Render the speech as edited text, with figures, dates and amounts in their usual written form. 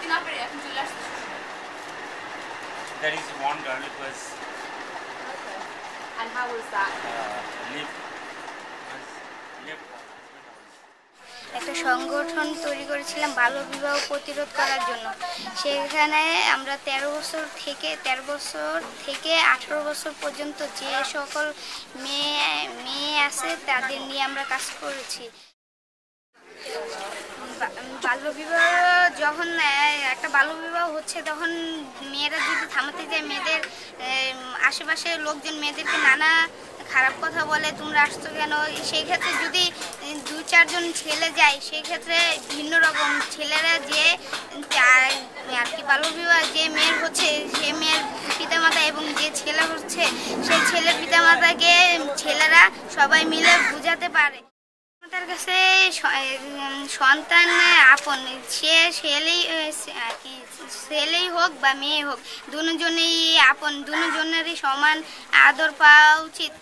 There is one girl who was And how was that? lived একটা সংগঠন তৈরি করেছিলাম বাল্যবিবাহ প্রতিরোধ করার জন্য। সেখানে আমরা 13 বছর থেকে 18 বছর পর্যন্ত যে সকল মেয়ে আছে তাদের নিয়ে আমরা কাজ করেছি। বাল্যবিবাহ যখন একটা বাল্যবিবাহ হচ্ছে তখন মেয়েরা যদি থামাতে যায়, মেয়েদের আশেপাশে লোকজন মেয়েদেরকে নানা খারাপ কথা বলে, তোমরা আসছো কেন। সেই ক্ষেত্রে যদি 2-4 জন ছেলে যায়, সেই ক্ষেত্রে ভিন্ন রকম ছেলেরা যে আর কি বাল্যবিবাহ যে মেয়ের হচ্ছে সে মেয়ের পিতামাতা এবং যে ছেলে হচ্ছে সেই ছেলের পিতামাতাকে ছেলেরা সবাই মিলে বুঝাতে পারে। তার কাছে সন্তান আপন, সে ছেলেই হোক বা মেয়ে হোক, দুজনেই আপন, দুজনেরই সমান আদর পাওয়া উচিত।